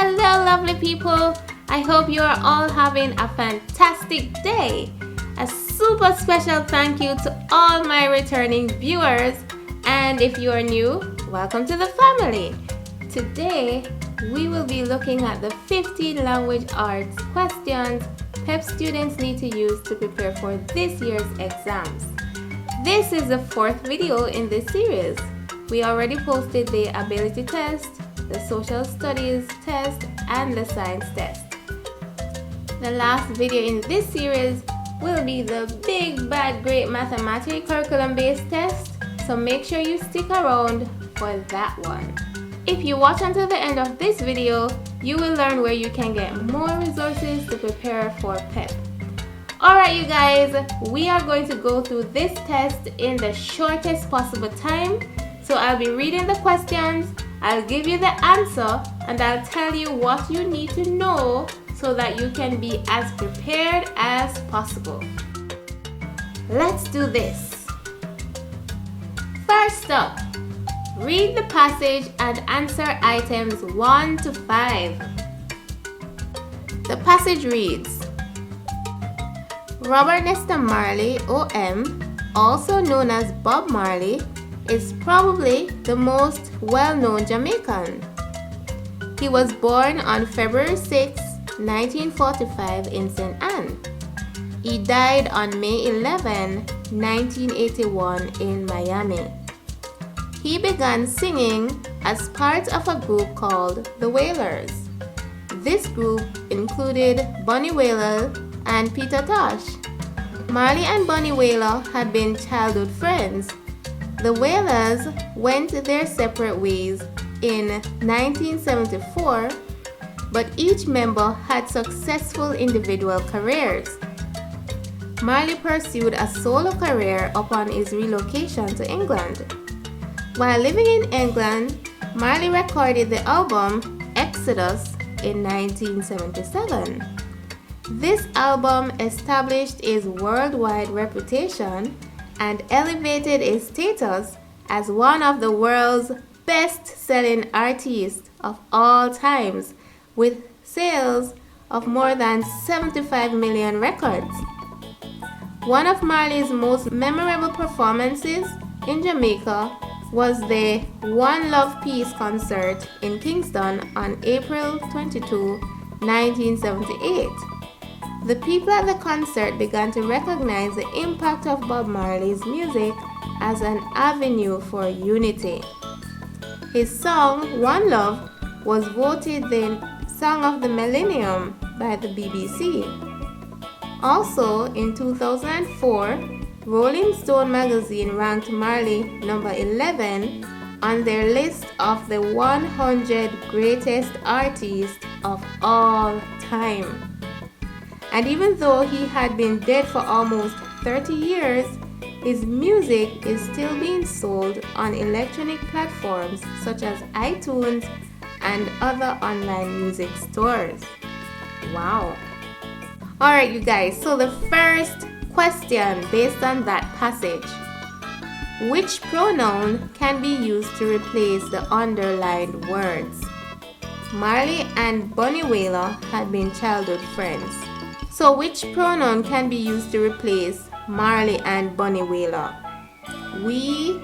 Hello, lovely people. I hope you are all having a fantastic day. A super special thank you to all my returning viewers. And if you are new, welcome to the family. Today, we will be looking at the 15 language arts questions PEP students need to use to prepare for this year's exams. This is the fourth video in this series. We already posted the ability test, the social studies test, and the science test. The last video in this series will be the big bad great mathematics curriculum based test, so make sure you stick around for that one. If you watch until the end of this video, you will learn where you can get more resources to prepare for PEP. Alright you guys, we are going to go through this test in the shortest possible time. So I'll be reading the questions, I'll give you the answer, and I'll tell you what you need to know so that you can be as prepared as possible. Let's do this. First up, read the passage and answer items 1 to 5. The passage reads, Robert Nesta Marley, OM, also known as Bob Marley, is probably the most well-known Jamaican. He was born on February 6, 1945 in St. Anne. He died on May 11, 1981 in Miami. He began singing as part of a group called the Wailers. This group included Bunny Wailer and Peter Tosh. Marley and Bunny Wailer had been childhood friends. The Wailers went their separate ways in 1974, but each member had successful individual careers. Marley pursued a solo career upon his relocation to England. While living in England, Marley recorded the album Exodus in 1977. This album established his worldwide reputation and elevated his status as one of the world's best-selling artists of all times, with sales of more than 75 million records. One of Marley's most memorable performances in Jamaica was the One Love Peace concert in Kingston on April 22, 1978. The people at the concert began to recognize the impact of Bob Marley's music as an avenue for unity. His song, One Love, was voted the Song of the Millennium by the BBC. Also, in 2004, Rolling Stone magazine ranked Marley number 11 on their list of the 100 greatest artists of all time. And even though he had been dead for almost 30 years, his music is still being sold on electronic platforms such as iTunes and other online music stores. Wow. Alright you guys, so the first question based on that passage. Which pronoun can be used to replace the underlined words? Marley and Bunny Wailer had been childhood friends. So which pronoun can be used to replace Marley and Bunny Wailer? We,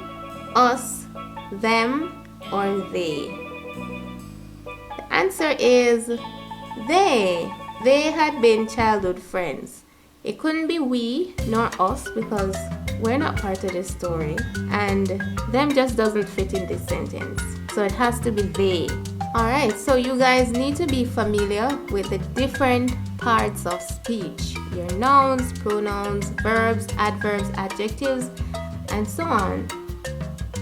us, them, or they? The answer is they. They had been childhood friends. It couldn't be we nor us because we're not part of this story, and them just doesn't fit in this sentence. So it has to be they. Alright, so you guys need to be familiar with the different parts of speech. Your nouns, pronouns, verbs, adverbs, adjectives, and so on.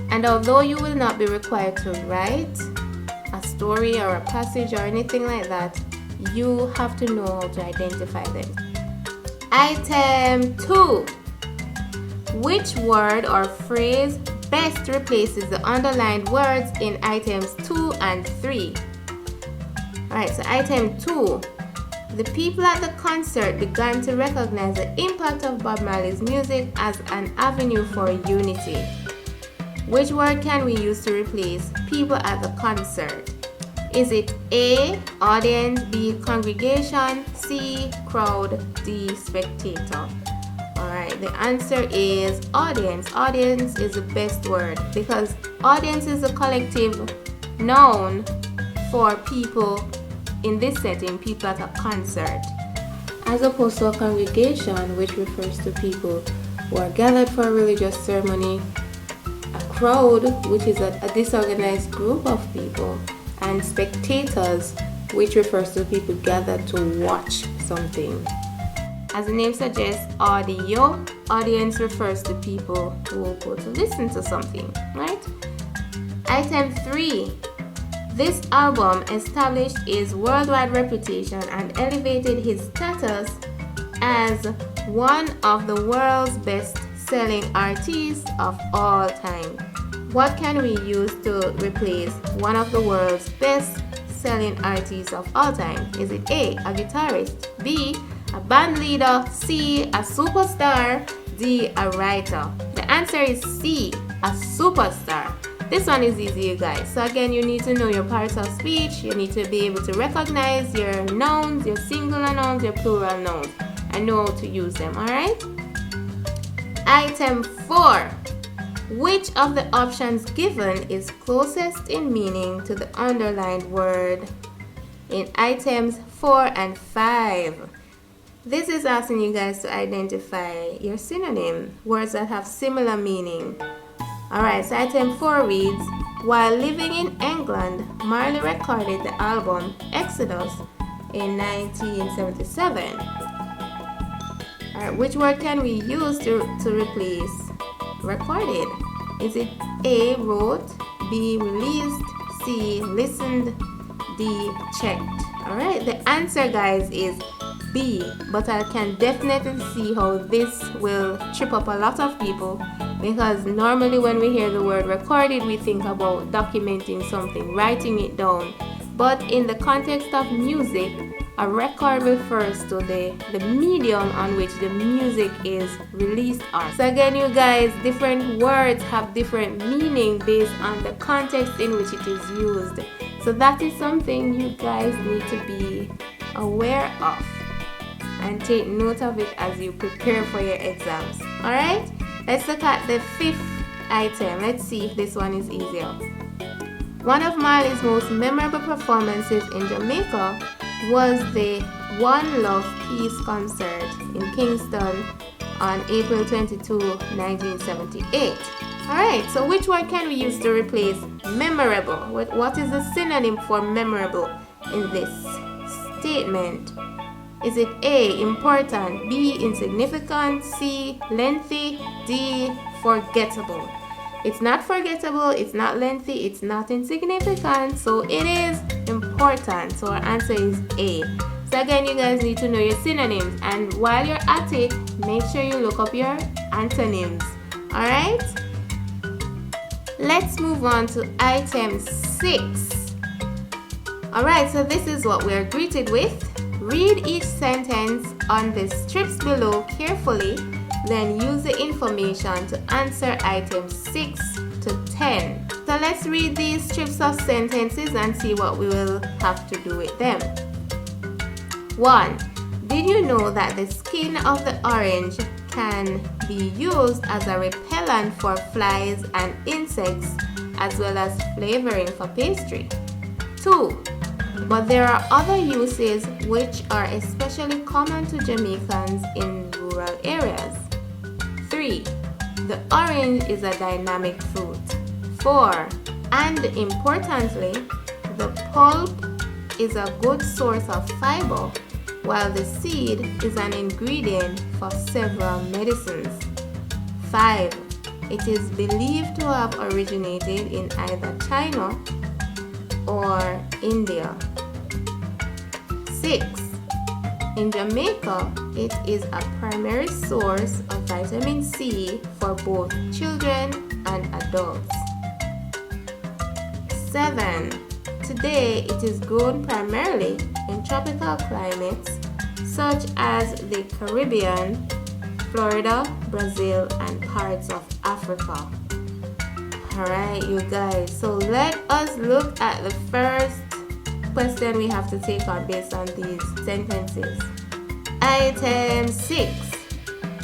And although you will not be required to write a story or a passage or anything like that, you have to know how to identify them. Item 2. Which word or phrase best replaces the underlined words in items 2 and 3? Alright, so item 2. The people at the concert began to recognize the impact of Bob Marley's music as an avenue for unity. Which word can we use to replace people at the concert? Is it A, audience, B, congregation, C, crowd, D, spectator? Alright, the answer is audience. Audience is the best word because audience is a collective noun for people in this setting, people at a concert, as opposed to a congregation, which refers to people who are gathered for a religious ceremony, a crowd, which is a disorganized group of people, and spectators, which refers to people gathered to watch something. As the name suggests, audio, audience refers to people who go to listen to something, right? Item 3. This album established his worldwide reputation and elevated his status as one of the world's best-selling artists of all time. What can we use to replace one of the world's best-selling artists of all time? Is it A, a guitarist, B, a band leader, C, a superstar, D, a writer? The answer is C, a superstar. This one is easy, you guys. So again, you need to know your parts of speech. You need to be able to recognize your nouns, your singular nouns, your plural nouns, and know how to use them, alright? Item 4. Which of the options given is closest in meaning to the underlined word in items 4 and 5? This is asking you guys to identify your synonym, words that have similar meaning. Alright, so item 4 reads, while living in England, Marley recorded the album Exodus in 1977. Alright, which word can we use to replace recorded? Is it A, wrote, B, released, C, listened, D, checked? Alright, the answer, guys, is B, but I can definitely see how this will trip up a lot of people, because normally when we hear the word recorded, we think about documenting something, writing it down. But in the context of music, a record refers to the medium on which the music is released on. So again, you guys, different words have different meaning based on the context in which it is used. So that is something you guys need to be aware of and take note of it as you prepare for your exams. Alright? Let's look at the 5th item. Let's see if this one is easier. One of Marley's most memorable performances in Jamaica was the One Love Peace concert in Kingston on April 22, 1978. Alright, so which word can we use to replace memorable? What is the synonym for memorable in this statement? Is it A, important, B, insignificant, C, lengthy, D, forgettable? It's not forgettable, it's not lengthy, it's not insignificant, so it is important. So our answer is A. So again, you guys need to know your synonyms, and while you're at it, make sure you look up your antonyms. Alright? Let's move on to item 6. Alright, so this is what we're greeted with. Read each sentence on the strips below carefully, then use the information to answer items 6 to 10. So let's read these strips of sentences and see what we will have to do with them. 1. Did you know that the skin of the orange can be used as a repellent for flies and insects, as well as flavoring for pastry? 2. But there are other uses which are especially common to Jamaicans in rural areas. 3. The orange is a dynamic fruit. 4. And importantly, the pulp is a good source of fiber, while the seed is an ingredient for several medicines. 5. It is believed to have originated in either China or India. 6. In Jamaica, it is a primary source of vitamin C for both children and adults. 7. Today, it is grown primarily in tropical climates such as the Caribbean, Florida, Brazil, and parts of Africa. Alright, you guys, so let us look at the first question we have to take on based on these sentences. Item 6.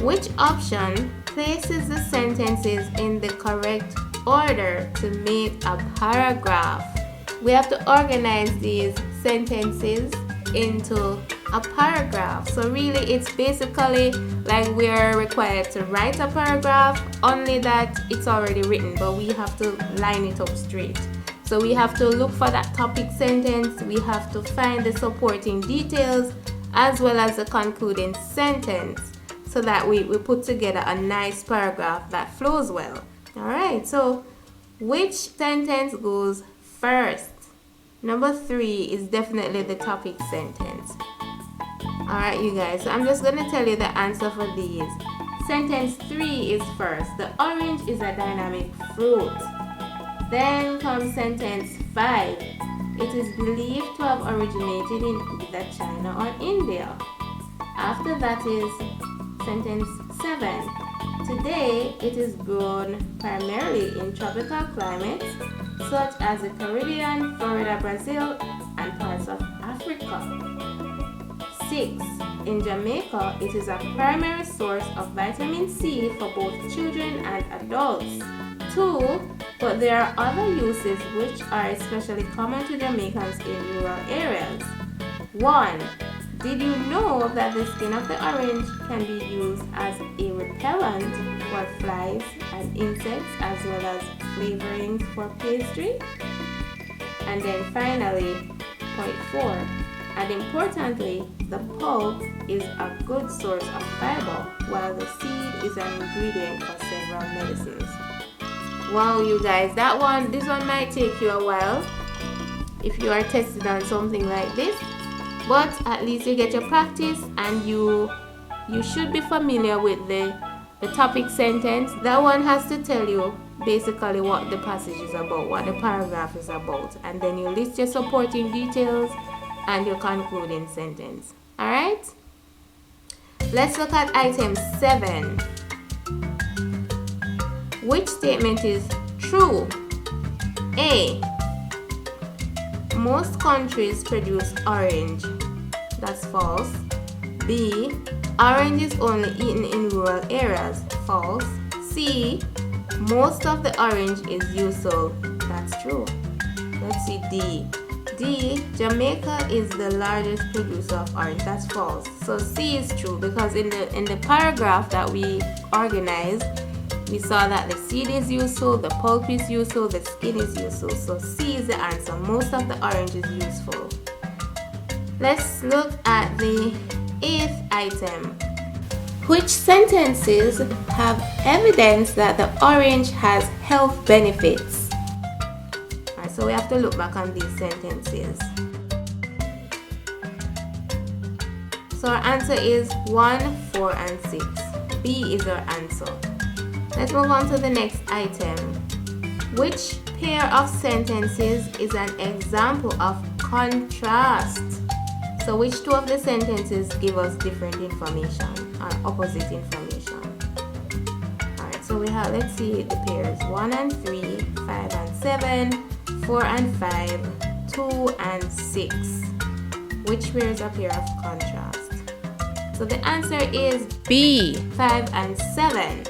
Which option places the sentences in the correct order to make a paragraph? We have to organize these sentences into a paragraph. So really it's basically like we are required to write a paragraph, only that it's already written, but we have to line it up straight. So we have to look for that topic sentence, we have to find the supporting details as well as the concluding sentence, so that we put together a nice paragraph that flows well. Alright, so which sentence goes first? Number 3 is definitely the topic sentence. Alright, you guys, so I'm just going to tell you the answer for these. Sentence 3 is first. The orange is a dynamic fruit. Then comes sentence 5. It is believed to have originated in either China or India. After that is sentence 7. Today, it is grown primarily in tropical climates such as the Caribbean, Florida, Brazil, and parts of Africa. 6. In Jamaica, it is a primary source of vitamin C for both children and adults. 2. But there are other uses which are especially common to Jamaicans in rural areas. 1. Did you know that the skin of the orange can be used as a repellent for flies and insects, as well as flavorings for pastry? And then finally, point 4. And importantly, the pulp is a good source of fiber, while the seed is an ingredient for several medicines. Wow, you guys, this one might take you a while if you are tested on something like this. But at least you get your practice, and you should be familiar with the topic sentence. That one has to tell you basically what the passage is about, what the paragraph is about, and then you list your supporting details and your concluding sentence. Alright? Let's look at item 7. Which statement is true? A. Most countries produce orange. That's false. B. Orange is only eaten in rural areas. False. C. Most of the orange is useful. That's true. Let's see D. D. Jamaica is the largest producer of orange. That's false. So C is true, because in the paragraph that we organized, we saw that the seed is useful, the pulp is useful, the skin is useful. So C is the answer. Most of the orange is useful. Let's look at the 8th item. Which sentences have evidence that the orange has health benefits? Alright, so we have to look back on these sentences. So our answer is 1, 4, and 6. B is our answer. Let's move on to the next item. Which pair of sentences is an example of contrast? So which two of the sentences give us different information or opposite information? Alright, so we have, let's see the pairs: 1 and 3, 5 and 7, 4 and 5, 2 and 6. Which pair is a pair of contrast? So the answer is B, 5 and 7.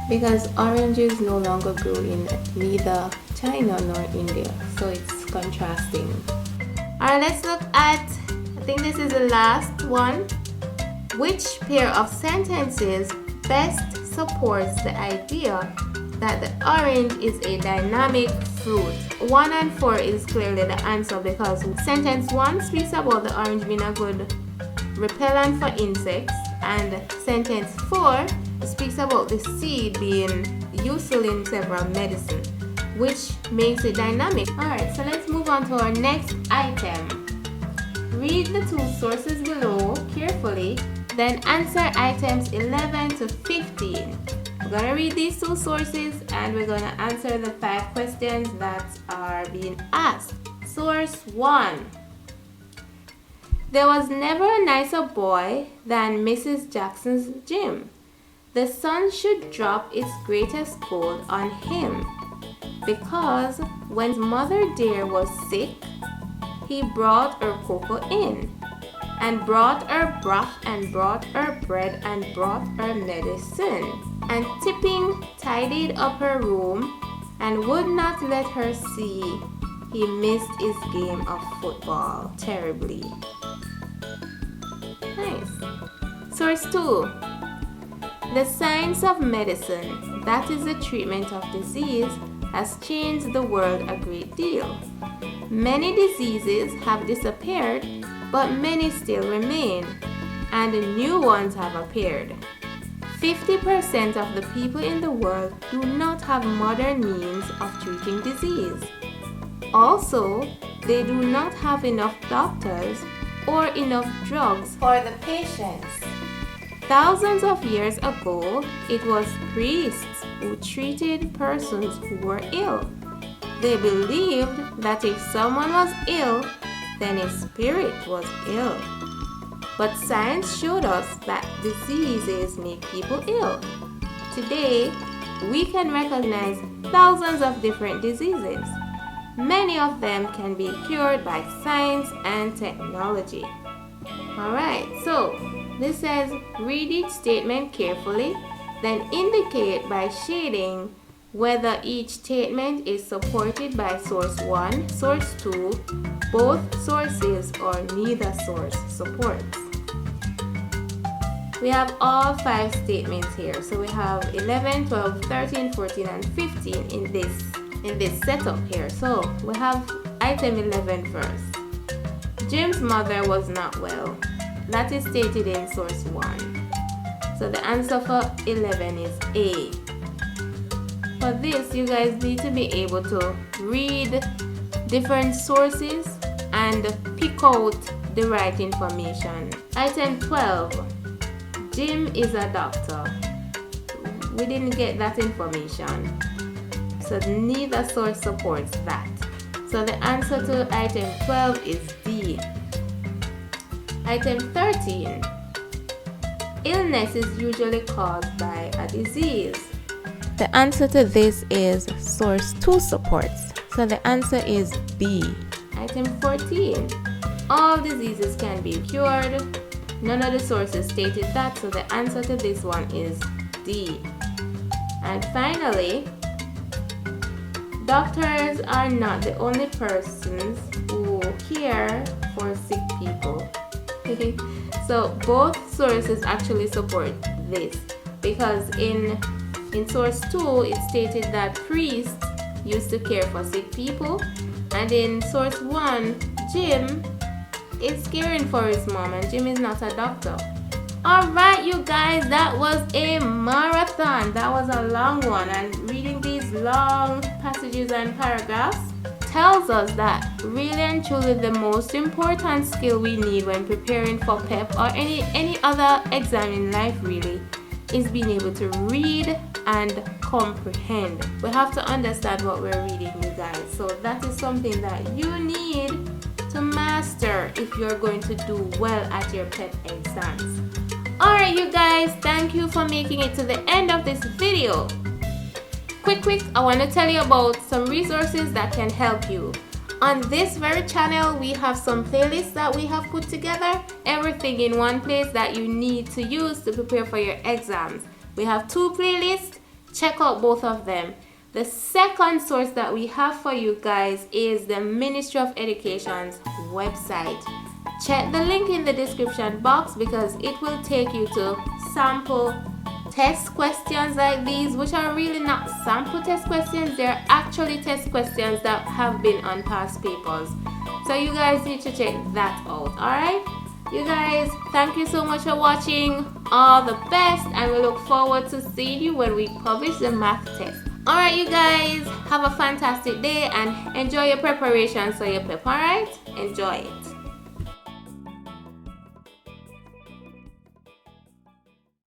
Because oranges no longer grow in neither China nor India, so it's contrasting. Alright, let's look at, I think this is the last one. Which pair of sentences best supports the idea that the orange is a dynamic fruit? 1 and 4 is clearly the answer, because sentence 1 speaks about the orange being a good repellent for insects, and sentence 4 speaks about the seed being useful in several medicine, which makes it dynamic. Alright, so let's move on to our next item. Read the two sources below carefully, then answer items 11 to 15. We're going to read these two sources, and we're going to answer the 5 questions that are being asked. Source 1. There was never a nicer boy than Mrs. Jackson's Jim. The sun should drop its greatest gold on him, because when Mother Dear was sick, he brought her cocoa in, and brought her broth, and brought her bread, and brought her medicine. And tipping tidied up her room, and would not let her see. He missed his game of football terribly. Nice. Source 2. The science of medicine, that is the treatment of disease, has changed the world a great deal. Many diseases have disappeared, but many still remain, and new ones have appeared. 50% of the people in the world do not have modern means of treating disease. Also, they do not have enough doctors or enough drugs for the patients. Thousands of years ago, it was priests who treated persons who were ill. They believed that if someone was ill, then his spirit was ill. But science showed us that diseases make people ill. Today, we can recognize thousands of different diseases. Many of them can be cured by science and technology. Alright, so this says read each statement carefully, then indicate by shading whether each statement is supported by source 1, source 2, both sources, or neither source supports. We have all 5 statements here. So we have 11, 12, 13, 14, and 15 in this setup here. So we have item 11 first. Jim's mother was not well. That is stated in source 1. So the answer for 11 is A. For this, you guys need to be able to read different sources and pick out the right information. Item 12. Jim is a doctor. We didn't get that information, so neither source supports that. So the answer to item 12 is D. Item 13. Illness is usually caused by a disease. The answer to this is source 2 supports. So the answer is B. Item 14. All diseases can be cured. None of the sources stated that, so the answer to this one is D. And finally, doctors are not the only persons who care for sick people. So both sources actually support this, because in source 2 it stated that priests used to care for sick people, and in source 1 Jim is caring for his mom, and Jim is not a doctor. Alright, you guys, that was a marathon. That was a long one, and reading these long passages and paragraphs tells us that really and truly the most important skill we need when preparing for PEP or any other exam in life really is being able to read and comprehend. We have to understand what we're reading, you guys. So that is something that you need to master if you're going to do well at your PEP exams. Alright, you guys, thank you for making it to the end of this video. Quick, I want to tell you about some resources that can help you. On this very channel, we have some playlists that we have put together. Everything in one place that you need to use to prepare for your exams. We have 2 playlists. Check out both of them. The second source that we have for you guys is the Ministry of Education's website. Check the link in the description box because it will take you to sample test questions like these, which are really not sample test questions. They're actually test questions that have been on past papers. So you guys need to check that out. Alright? You guys, thank you so much for watching. All the best, and we look forward to seeing you when we publish the math test. Alright, you guys, have a fantastic day and enjoy your preparation for your PEP. Alright? Enjoy it.